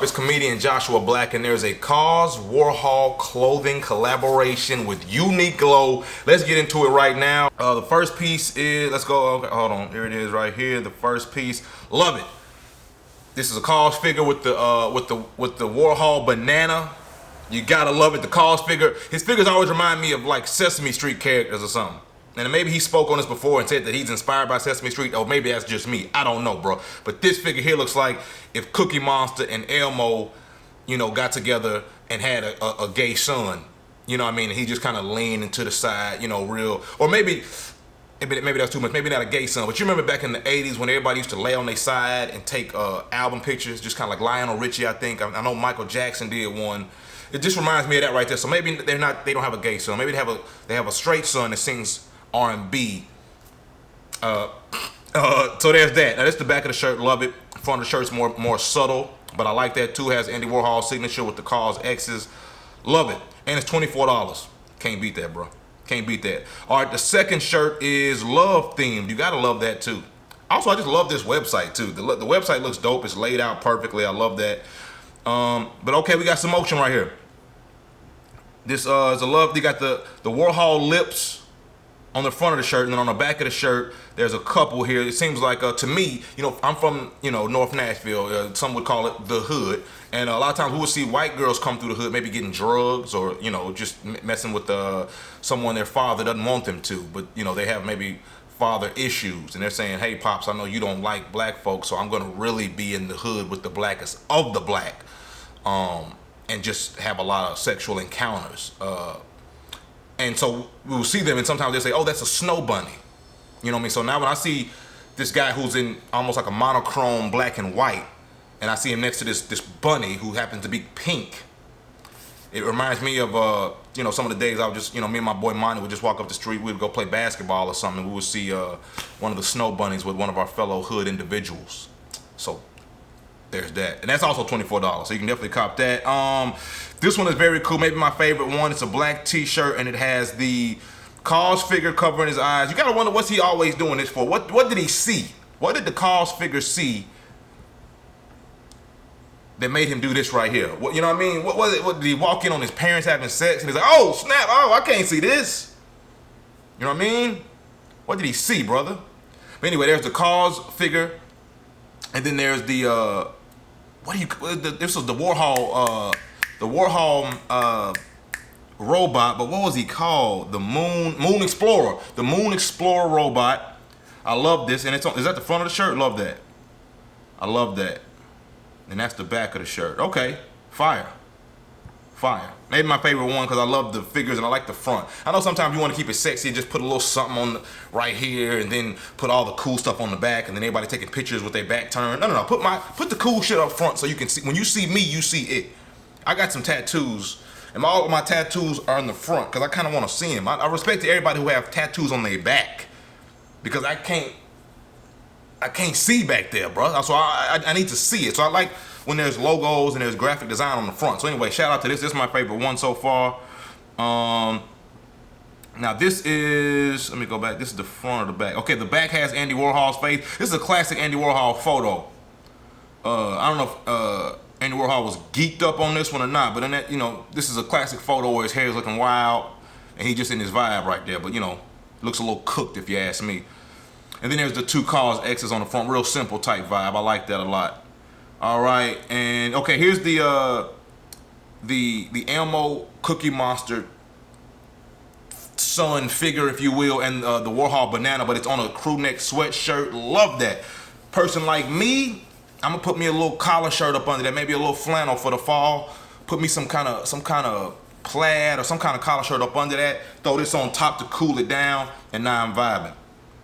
It's comedian Joshua Black, and there's a Kaws Warhol clothing collaboration with Uniqlo. Let's get into it right now. The first piece is, let's go, okay, hold on, here it is right here. The first piece, love it. This is a Kaws figure with the Warhol banana. You gotta love it. The Kaws figure, his figures always remind me of like Sesame Street characters or something. And maybe he spoke on this before and said that he's inspired by Sesame Street, or maybe that's just me. I don't know, bro. But this figure here looks like if Cookie Monster and Elmo, you know, got together and had a gay son. You know what I mean? And he just kind of leaned into the side, you know, real. Or maybe that's too much. Maybe not a gay son. But you remember back in the 80s when everybody used to lay on their side and take album pictures, just kind of like Lionel Richie, I think. I know Michael Jackson did one. It just reminds me of that right there. So maybe they don't have a gay son. Maybe they have a straight son that sings R&B. So there's that. Now this is the back of the shirt. Love it. Front of the shirt's more subtle, but I like that too. Has Andy Warhol signature with the Kaws X's. Love it. And it's $24. Can't beat that, bro. Can't beat that. All right, the second shirt is love themed. You gotta love that too. Also, I just love this website too. The website looks dope. It's laid out perfectly. I love that. But okay, we got some motion right here. This is a love. They got the Warhol lips on the front of the shirt, and then on the back of the shirt, there's a couple here. It seems like, to me, you know, I'm from, you know, North Nashville. Some would call it the hood. And a lot of times we would see white girls come through the hood, maybe getting drugs or, you know, just messing with someone their father doesn't want them to. But, you know, they have maybe father issues. And they're saying, hey, Pops, I know you don't like black folks, so I'm going to really be in the hood with the blackest of the black. And just have a lot of sexual encounters. And so we'll see them, and sometimes they'll say, oh, that's a snow bunny. You know what I mean? So now when I see this guy who's in almost like a monochrome black and white, and I see him next to this bunny who happens to be pink, it reminds me of, you know, some of the days I would just, you know, me and my boy Monty would just walk up the street, we'd go play basketball or something, and we would see one of the snow bunnies with one of our fellow hood individuals. So there's that. And that's also $24, so you can definitely cop that. This one is very cool, maybe my favorite one. It's a black t-shirt, and it has the Kaws figure covering his eyes. You gotta wonder, what's he always doing this for? What did he see? What did the Kaws figure see that made him do this right here? What, you know what I mean? What was it? What, did he walk in on his parents having sex, and he's like, oh, snap, oh, I can't see this. You know what I mean? What did he see, brother? But anyway, there's the Kaws figure, and then there's the, this was the Warhol, robot, but what was he called? The Moon Explorer. The Moon Explorer robot. I love this, and is that the front of the shirt? Love that. I love that. And that's the back of the shirt. Okay, fire. Fire. Maybe my favorite one because I love the figures and I like the front. I know sometimes you want to keep it sexy, just put a little something on right here and then put all the cool stuff on the back, and then everybody taking pictures with their back turned. No. Put the cool shit up front so you can see. When you see me, you see it. I got some tattoos, and all of my tattoos are in the front because I kind of want to see them. I respect everybody who have tattoos on their back because I can't see back there, bro. So I need to see it. So I like when there's logos and there's graphic design on the front. So anyway, shout out to this. This is my favorite one so far. Now this is, let me go back. This is the front or the back. Okay, the back has Andy Warhol's face. This is a classic Andy Warhol photo. I don't know if Andy Warhol was geeked up on this one or not, but in that, you know, this is a classic photo where his hair is looking wild and he just in his vibe right there. But you know, looks a little cooked if you ask me. And then there's the two Kaws X's on the front, real simple type vibe. I like that a lot. All right, and okay, here's the Elmo Cookie Monster son figure, if you will, and the Warhol banana, but it's on a crew neck sweatshirt. Love that. Person like me, I'm gonna put me a little collar shirt up under that, maybe a little flannel for the fall. Put me some kind of plaid or some kind of collar shirt up under that. Throw this on top to cool it down, and now I'm vibing.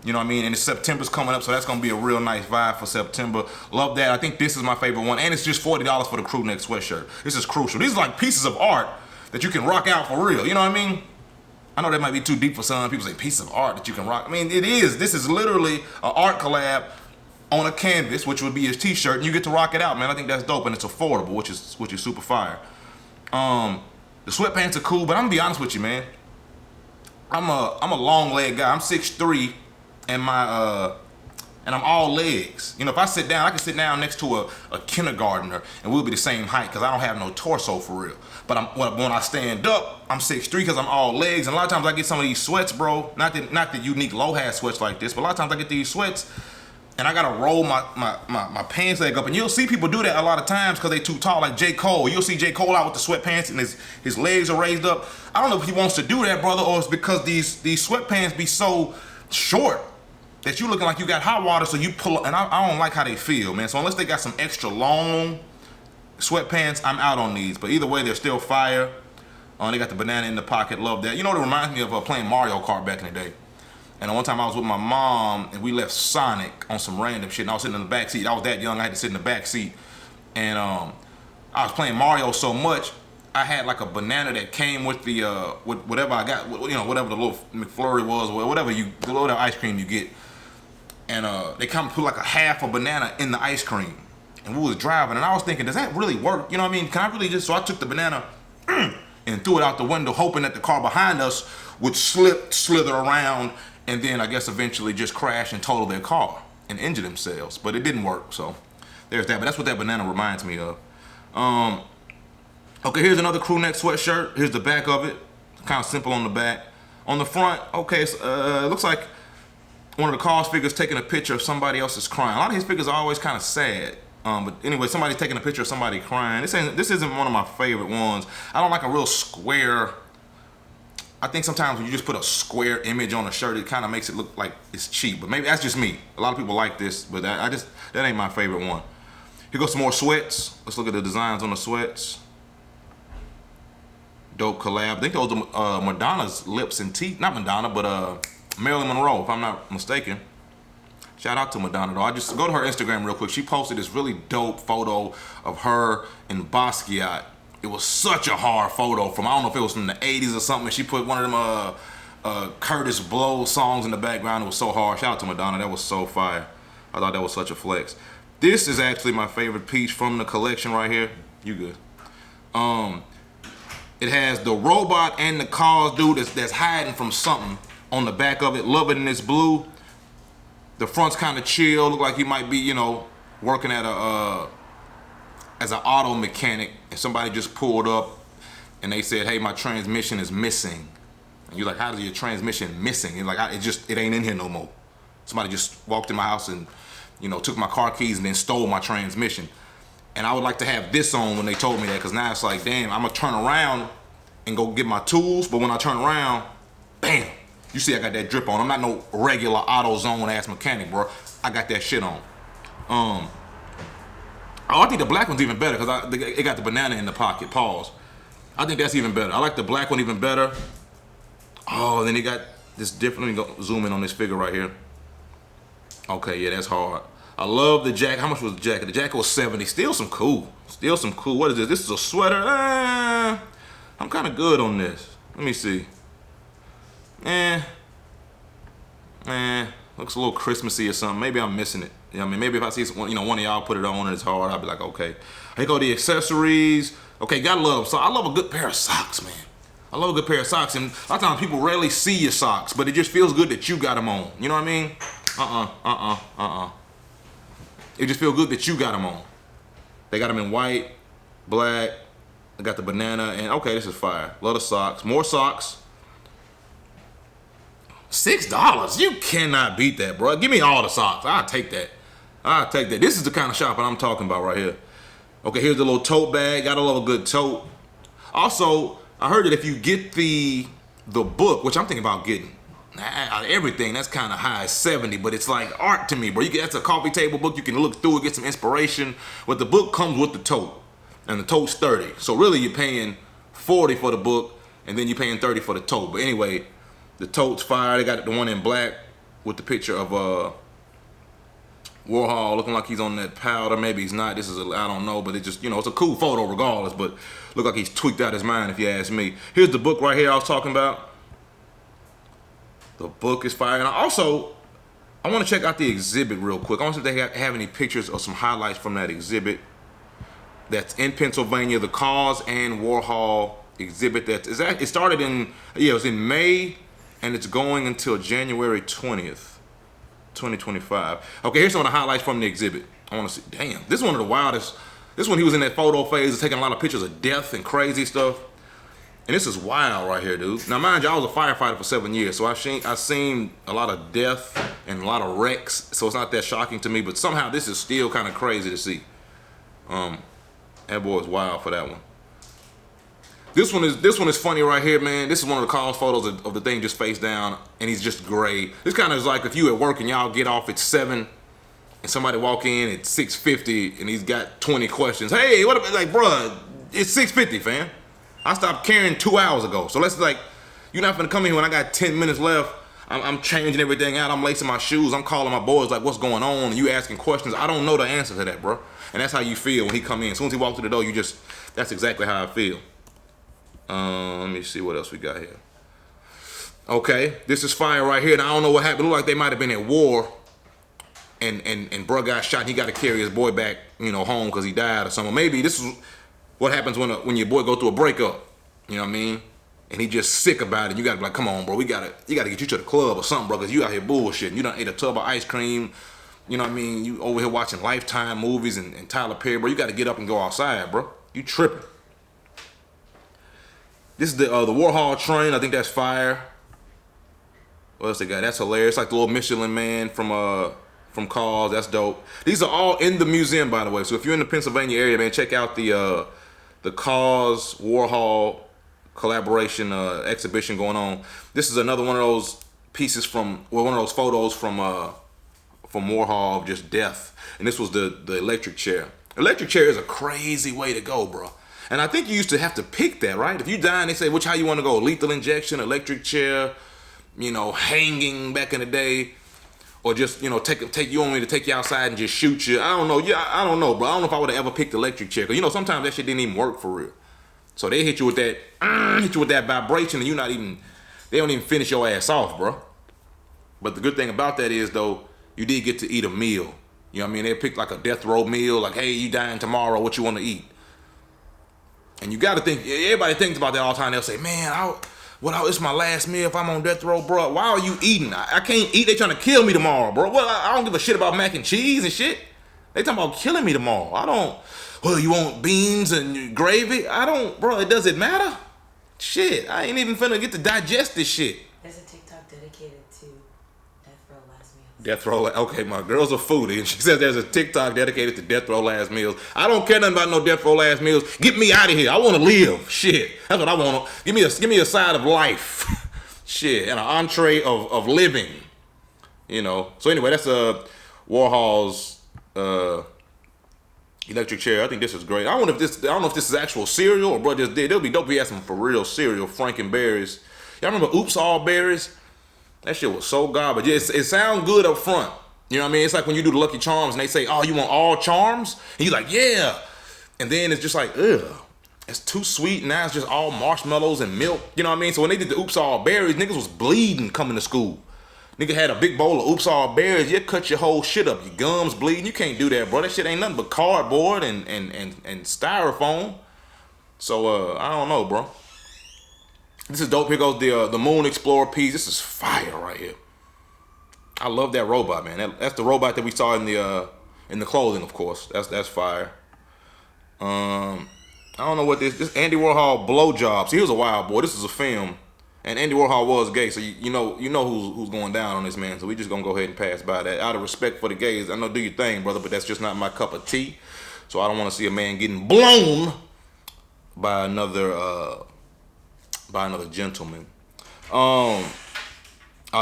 You know what I mean? And September's coming up, so that's gonna be a real nice vibe for September. Love that. I think this is my favorite one, and it's just $40 for the crew neck sweatshirt. This is crucial. These are like pieces of art that you can rock out for real. You know what I mean? I know that might be too deep for some people. Say piece of art that you can rock. I mean, it is. This is literally an art collab on a canvas, which would be his t-shirt, and you get to rock it out, man. I think that's dope, and it's affordable, which is super fire. The sweatpants are cool, but I'm gonna be honest with you, man. I'm a long leg guy. I'm 6'3", and my and I'm all legs. You know, if I sit down, I can sit down next to a kindergartner and we'll be the same height because I don't have no torso for real. But when I stand up, I'm 6'3" because I'm all legs. And a lot of times I get some of these sweats, bro. Not that Uniqlo has sweats like this, but a lot of times I get these sweats and I gotta roll my pants leg up. And you'll see people do that a lot of times because they too tall, like J. Cole. You'll see J. Cole out with the sweatpants and his legs are raised up. I don't know if he wants to do that, brother, or it's because these sweatpants be so short that you looking like you got hot water, so you pull up, and I don't like how they feel, man. So unless they got some extra long sweatpants, I'm out on these. But either way, they're still fire. They got the banana in the pocket, love that. You know what it reminds me of playing Mario Kart back in the day. And one time I was with my mom, and we left Sonic on some random shit, and I was sitting in the back seat. I was that young, I had to sit in the back seat. And I was playing Mario so much, I had like a banana that came with the with whatever I got, you know, whatever the little McFlurry was, or whatever ice cream you get. And they come put like a half a banana in the ice cream. And we was driving, and I was thinking, does that really work? You know what I mean? Can I really just, so I took the banana and threw it out the window, hoping that the car behind us would slither around, and then I guess eventually just crash and total their car and injure themselves. But it didn't work, so there's that. But that's what that banana reminds me of. Okay, here's another crew neck sweatshirt. Here's the back of it. Kind of simple on the back. On the front, okay, it looks like one of the Kaws figures taking a picture of somebody else's crying. A lot of his figures are always kind of sad. But anyway, somebody's taking a picture of somebody crying. This isn't one of my favorite ones. I don't like a real square. I think sometimes when you just put a square image on a shirt, it kind of makes it look like it's cheap. But maybe that's just me. A lot of people like this, but that ain't my favorite one. Here goes some more sweats. Let's look at the designs on the sweats. Dope collab. I think those are Madonna's lips and teeth. Not Madonna, but Marilyn Monroe, if I'm not mistaken. Shout out to Madonna, though. I just go to her Instagram real quick. She posted this really dope photo of her in Basquiat. It was such a hard photo from, I don't know if it was from the 80s or something. She put one of them Curtis Blow songs in the background. It was so hard. Shout out to Madonna. That was so fire. I thought that was such a flex. This is actually my favorite piece from the collection right here. You good. It has the robot and the Kaws dude that's hiding from something on the back of it. Love it in this blue. The front's kind of chill. Look like he might be, you know, working at as an auto mechanic, and somebody just pulled up and they said, hey, my transmission is missing. And you're like, how is your transmission missing? You're like, it ain't in here no more. Somebody just walked in my house and, you know, took my car keys and then stole my transmission. And I would like to have this on when they told me that, because now it's like, damn, I'm gonna turn around and go get my tools, but when I turn around, bam, you see I got that drip on. I'm not no regular AutoZone ass mechanic, bro. I got that shit on. I think the black one's even better because it got the banana in the pocket. Pause. I think that's even better. I like the black one even better. Oh, then they got this different. Let me go zoom in on this figure right here. Okay, yeah, that's hard. I love the jacket. How much was the jacket? The jacket was 70. Still some cool. Still some cool. What is this? This is a sweater. I'm kind of good on this. Let me see. Looks a little Christmassy or something. Maybe I'm missing it. You know what I mean? Maybe if I see one of y'all put it on and it's hard, I'll be like, okay. Here go the accessories. Okay, gotta love. So I love a good pair of socks, man. I love a good pair of socks, and a lot of times people rarely see your socks, but it just feels good that you got them on. You know what I mean? It just feels good that you got them on. They got them in white, black. I got the banana, and okay, this is fire. Love the socks. More socks. $6. You cannot beat that, bro. Give me all the socks. I'll take that. I'll take that. This is the kind of shopping I'm talking about right here. Okay, here's the little tote bag. Gotta love a good tote. Also, I heard that if you get the book, which I'm thinking about getting, out of everything, that's kind of high, 70, but it's like art to me, bro. That's a coffee table book. You can look through it, get some inspiration. But the book comes with the tote, and the tote's 30. So really, you're paying 40 for the book, and then you're paying 30 for the tote. But anyway, the tote's fire. They got the one in black with the picture of Warhol looking like he's on that powder. Maybe he's not. This is I don't know, but it just, it's a cool photo regardless, but look like he's tweaked out his mind if you ask me. Here's the book right here I was talking about. The book is fire. And I want to check out the exhibit real quick. I want to see if they have any pictures or some highlights from that exhibit that's in Pennsylvania, the Kaws and Warhol exhibit. It started it was in May, and it's going until January 20th. 2025. Okay, here's some of the highlights from the exhibit. I want to see. Damn, this is one of the wildest. This one he was in that photo phase, taking a lot of pictures of death and crazy stuff. And this is wild right here, dude. Now, mind you, I was a firefighter for 7 years, so I've seen a lot of death and a lot of wrecks, so it's not that shocking to me, but somehow this is still kind of crazy to see. That boy is wild for that one. This one is funny right here, man. This is one of the Kaws photos of the thing just face down, and he's just gray. This kind of is like if you at work and y'all get off at 7, and somebody walk in at 6:50, and he's got 20 questions. Hey, what about, like, bruh, it's 6:50, fam. I stopped caring 2 hours ago. So let's, like, you're not gonna come in here when I got 10 minutes left. I'm changing everything out. I'm lacing my shoes. I'm calling my boys like, what's going on? And you asking questions. I don't know the answer to that, bro. And that's how you feel when he come in. As soon as he walks through the door, that's exactly how I feel. Let me see what else we got here. Okay, this is fire right here. And I don't know what happened. It looked like they might have been at war. And bro got shot. And he got to carry his boy back, home because he died or something. Maybe this is what happens when your boy go through a breakup, you know what I mean? And he just sick about it. You gotta be like, come on, bro, you gotta get you to the club or something, bro, because you out here bullshitting. You done ate a tub of ice cream, you know what I mean? You over here watching Lifetime movies and Tyler Perry, bro. You gotta get up and go outside, bro. You tripping. This is the Warhol train. I think that's fire. What else they got? That's hilarious. Like the little Michelin man from Kaws. That's dope. These are all in the museum, by the way. So if you're in the Pennsylvania area, man, check out the Kaws Warhol collaboration exhibition going on. This is another one of those pieces one of those photos from Warhol of just death. And this was the electric chair. Electric chair is a crazy way to go, bro. And I think you used to have to pick that, right? If you die and they say, how you want to go? Lethal injection, electric chair, hanging back in the day. Or just, take you want me to take you outside and just shoot you. I don't know. Yeah, I don't know, bro. I don't know if I would have ever picked the electric chair. Cause sometimes that shit didn't even work for real. So they hit you with that vibration and they don't even finish your ass off, bro. But the good thing about that is though, you did get to eat a meal. You know what I mean? They pick like a death row meal, like, hey, you dying tomorrow, what you want to eat? And you gotta think, everybody thinks about that all the time. They'll say, man, it's my last meal if I'm on death row, bro. Why are you eating? I can't eat. They trying to kill me tomorrow, bro. Well, I don't give a shit about mac and cheese and shit. They talking about killing me tomorrow. You want beans and gravy? Bro, it doesn't matter. Shit, I ain't even finna get to digest this shit. There's a TikTok dedicated to death row last meals. Death row, okay, my girl's a foodie, and she says there's a TikTok dedicated to death row last meals. I don't care nothing about no death row last meals. Get me out of here. I want to live. Shit, that's what I want. Give me a side of life. Shit, and an entree of living. So anyway, that's Warhol's electric chair. I think this is great. I don't know if this is actual cereal or bro just did. It'll be dope if he had some for real cereal, Frankenberries. Y'all remember Oops All Berries? That shit was so garbage. It sounds good up front. You know what I mean? It's like when you do the Lucky Charms and they say, oh, you want all charms? And you're like, yeah. And then it's just like, ugh. It's too sweet, and now it's just all marshmallows and milk. You know what I mean? So when they did the Oops All Berries, niggas was bleeding coming to school. Nigga had a big bowl of Oops All Berries. You cut your whole shit up. Your gums bleeding. You can't do that, bro. That shit ain't nothing but cardboard and styrofoam. So I don't know, bro. This is dope. Here goes the Moon Explorer piece. This is fire right here. I love that robot, man. That's the robot that we saw in the clothing, of course. That's fire. I don't know what this Andy Warhol blowjobs. He was a wild boy. This is a film. And Andy Warhol was gay, so you know who's going down on this, man. So we just gonna go ahead and pass by that. Out of respect for the gays, I know do your thing, brother, but that's just not my cup of tea. So I don't want to see a man getting blown by another gentleman. Oh,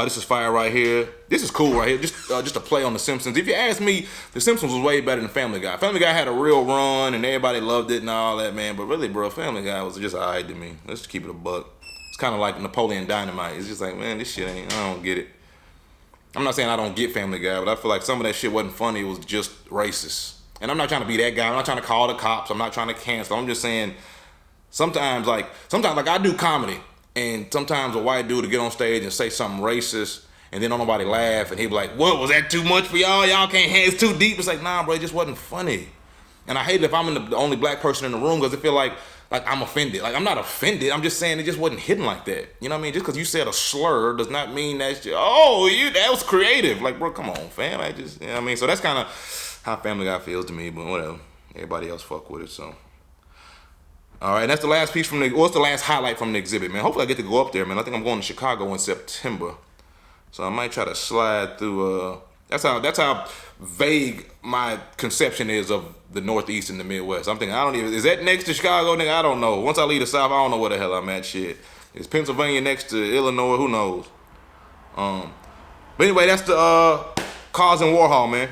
this is fire right here. This is cool right here. Just a play on The Simpsons. If you ask me, The Simpsons was way better than Family Guy. Family Guy had a real run and everybody loved it and all that, man. But really, bro, Family Guy was just alright to me. Let's keep it a buck. It's kind of like Napoleon Dynamite. It's just like, man, this shit I don't get it. I'm not saying I don't get Family Guy, but I feel like some of that shit wasn't funny. It was just racist. And I'm not trying to be that guy. I'm not trying to call the cops. I'm not trying to cancel. I'm just saying sometimes I do comedy. And sometimes a white dude will get on stage and say something racist, and then don't nobody laugh, and he be like, what, was that too much for y'all? Y'all can't handle, it's too deep. It's like, nah, bro, it just wasn't funny. And I hate it if I'm the only black person in the room because I feel like I'm offended. Like I'm not offended. I'm just saying it just wasn't hidden like that. You know what I mean? Just because you said a slur does not mean that's just, that was creative. Like, bro, come on, fam. I just, you know what I mean? So that's kind of how Family Guy feels to me, but whatever. Everybody else fuck with it, so. All right, and that's the last piece from what's the last highlight from the exhibit, man? Hopefully I get to go up there, man. I think I'm going to Chicago in September. So I might try to slide through, that's how vague my conception is of the Northeast and the Midwest. I'm thinking, is that next to Chicago, nigga? I don't know. Once I leave the South, I don't know where the hell I'm at, shit. Is Pennsylvania next to Illinois? Who knows? But anyway, that's the Kaws and Warhol, man.